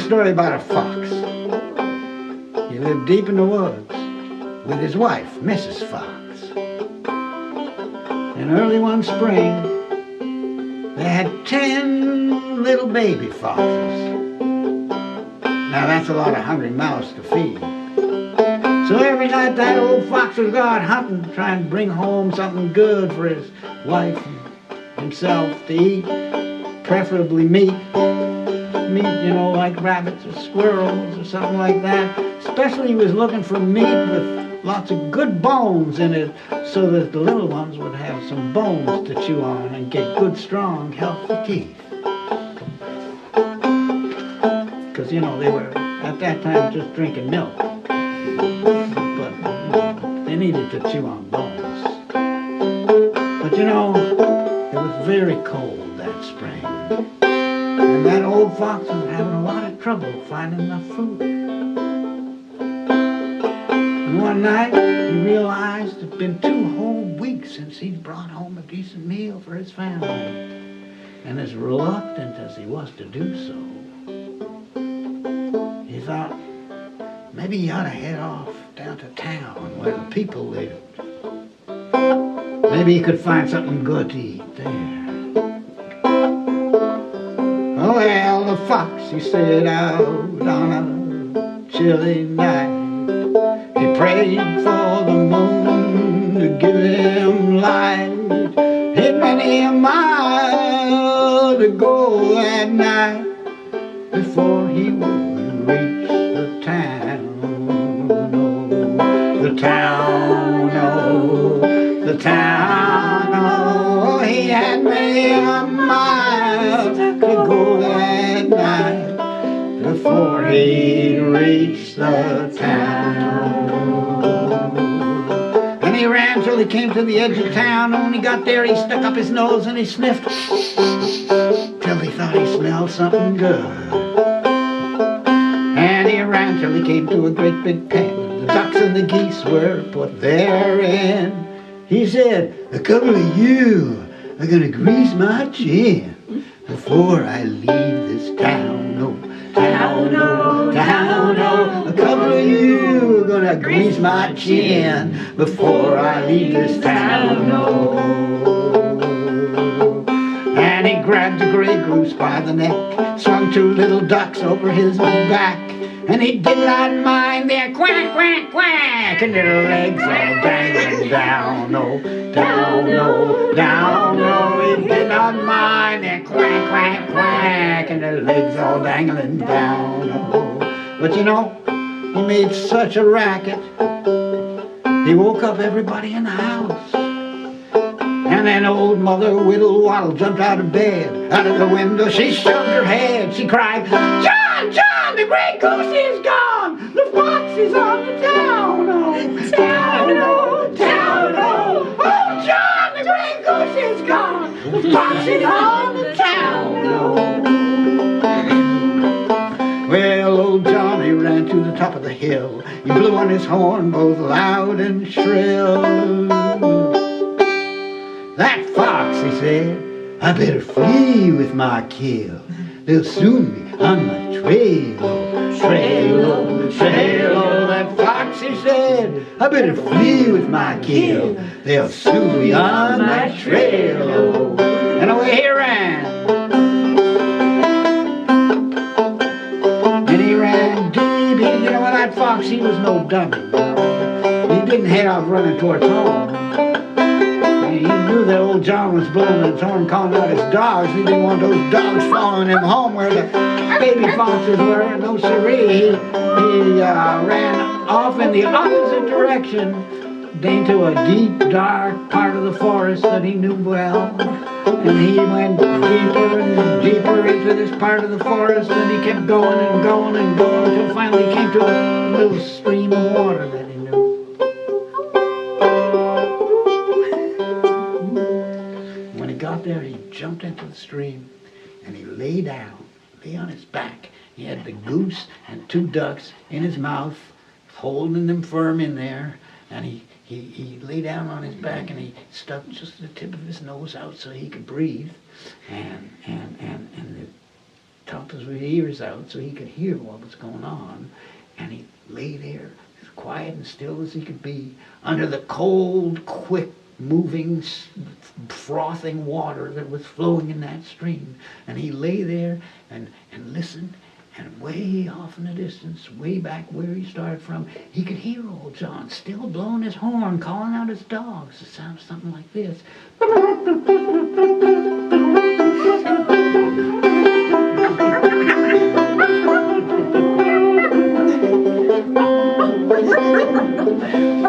story about a fox. He lived deep in the woods with his wife, Mrs. Fox. And early one spring, they had 10 little baby foxes. Now that's a lot of hungry mouths to feed. So every night that old fox would go out hunting, trying to bring home something good for his wife and himself to eat, preferably meat, you know, like rabbits or squirrels or something like that. Especially he was looking for meat with lots of good bones in it, so that the little ones would have some bones to chew on and get good, strong, healthy teeth. Because, you know, they were, at that time, just drinking milk. But they needed to chew on bones. But, you know, it was very cold that spring. And that old fox was having a lot of trouble finding enough food. And one night, he realized it'd been 2 whole weeks since he'd brought home a decent meal for his family. And as reluctant as he was to do so, he thought maybe he ought to head off down to town where the people lived. Maybe he could find something good to eat there. Oh, well, the fox, he set out on a chilly night. He prayed for the moon to give him light. He'd many a mile to go that night before he would reach the town. Oh, the town, oh, the town, oh, he had many a mile to go that night before he reached the town. And he ran till he came to the edge of town. And when he got there, he stuck up his nose and he sniffed till he thought he smelled something good. And he ran till he came to a great big pen. The ducks and the geese were put therein. He said, "A couple of you are gonna grease my chin before I leave this town. Oh, town, oh, town, oh. A couple of you are gonna grease my chin before I leave this town. Oh." And he grabbed the gray goose by the neck, swung 2 little ducks over his back, and he did not mind their quack, quack, quack, and their legs all dangling down, oh, down, oh, down, oh. He did not mind their quack, quack, quack, and their legs all dangling down, oh. But you know, he made such a racket, he woke up everybody in the house. And then old Mother Whittle Waddle jumped out of bed. Out of the window she shoved her head. She cried, "John, John, the gray goose is gone! The fox is on the town, oh, town, oh, town, oh! Oh, John, the gray goose is gone! The fox is on the town, oh!" Well, old Johnny ran to the top of the hill. He blew on his horn both loud and shrill. "That fox," he said, "I better flee with my kill. They'll soon be on my trail, oh, trail, oh, trail, oh." That fox, he said, "I better flee with my kill. They'll soon be on my trail, oh." And away he ran. And he ran deep. You know, that fox, he was no dummy. He didn't head off running towards home. He knew that old John was blowing his horn, calling out his dogs. He didn't want those dogs following him home where the baby foxes were. No siree. He ran off in the opposite direction into a deep, dark part of the forest that he knew well. And he went deeper and deeper into this part of the forest, and he kept going and going and going until finally he came to a little stream of water that he knew. When he got there, he jumped into the stream and he lay down, lay on his back. He had the goose and 2 ducks in his mouth, holding them firm in there, and he lay down on his back and he stuck just the tip of his nose out so he could breathe, and the talked his ears out so he could hear what was going on. And he lay there as quiet and still as he could be under the cold, quick moving, frothing water that was flowing in that stream. And he lay there and listened, and way off in the distance, way back where he started from, he could hear old John still blowing his horn, calling out his dogs. It sounded something like this.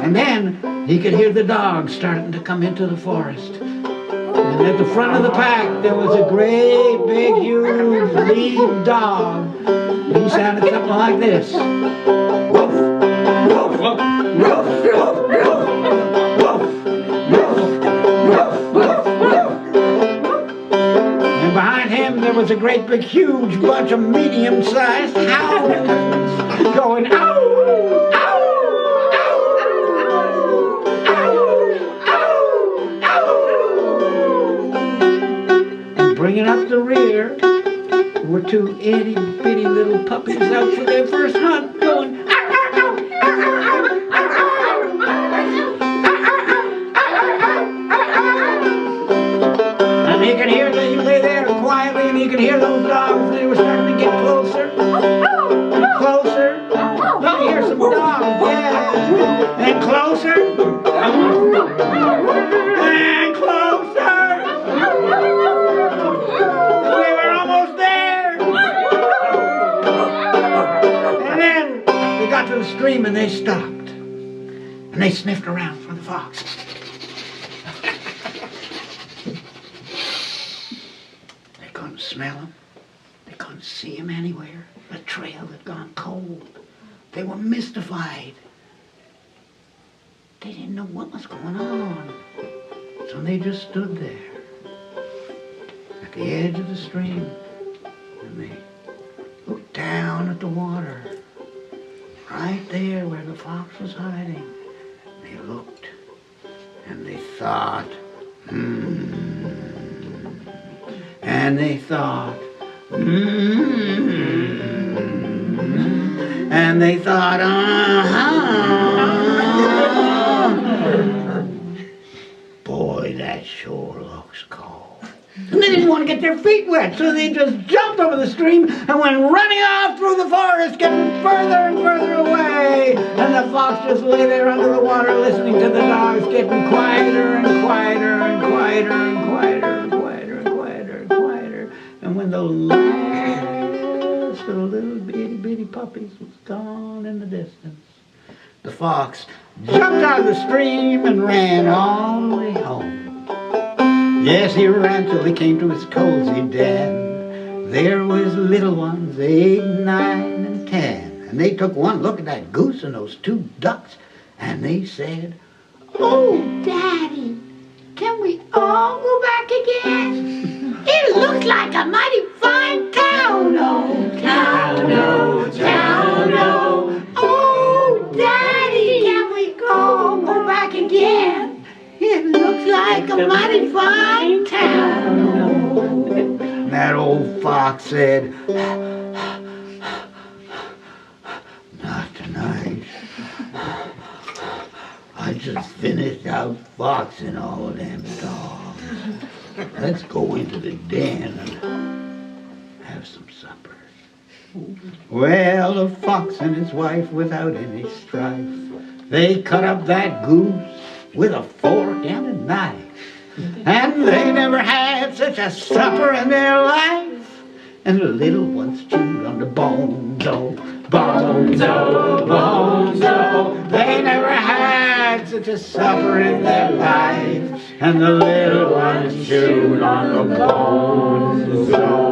And then he could hear the dogs starting to come into the forest. And at the front of the pack there was a great, big, huge lead dog. He sounded something like this. Woof, woof, woof, woof, woof, woof, woof, woof, woof. And behind him there was a great, big, huge bunch of medium-sized hounds going, ow! Bringing up the rear were two itty-bitty little puppies out for their first hunt, going, and he could hear them, you lay there quietly, and he could hear those dogs. They were starting to get closer and closer. You could hear some dogs, yeah, and closer and closer. To the stream, and they stopped, and they sniffed around for the fox. They couldn't smell him. They couldn't see him anywhere. The trail had gone cold. They were mystified. They didn't know what was going on. So they just stood there at the edge of the stream, and they looked down at the water. Right there where the fox was hiding. They looked and they thought, and they thought, and they thought, boy, that sure looks cold. And they didn't want to get their feet wet, so they just jumped over the stream and went running off through the forest, getting further and further away. And the fox just lay there under the water, listening to the dogs getting quieter and quieter and quieter and quieter and quieter and quieter and quieter. And when the last of the little bitty puppies was gone in the distance, the fox jumped out of the stream and ran all the way home. Yes, he ran till he came to his cozy den. There was little ones, 8, 9, and 10. And they took one look at that goose and those 2 ducks, and they said, "Oh, Daddy, can we all go back again? It looks like a mighty fine town, oh, town, oh, town, oh. Oh, Daddy, can we all go back again? It looks like a mighty fine town." That old fox said, "Not tonight. I just finished out foxing all of them dogs. Let's go into the den and have some supper." Well, the fox and his wife, without any strife, they cut up that goose with a fork and a knife. And they never had such a supper in their life. And the little ones chewed on the bones, oh, bones, oh, bones, oh. They never had such a supper in their life. And the little ones chewed on the bones, oh.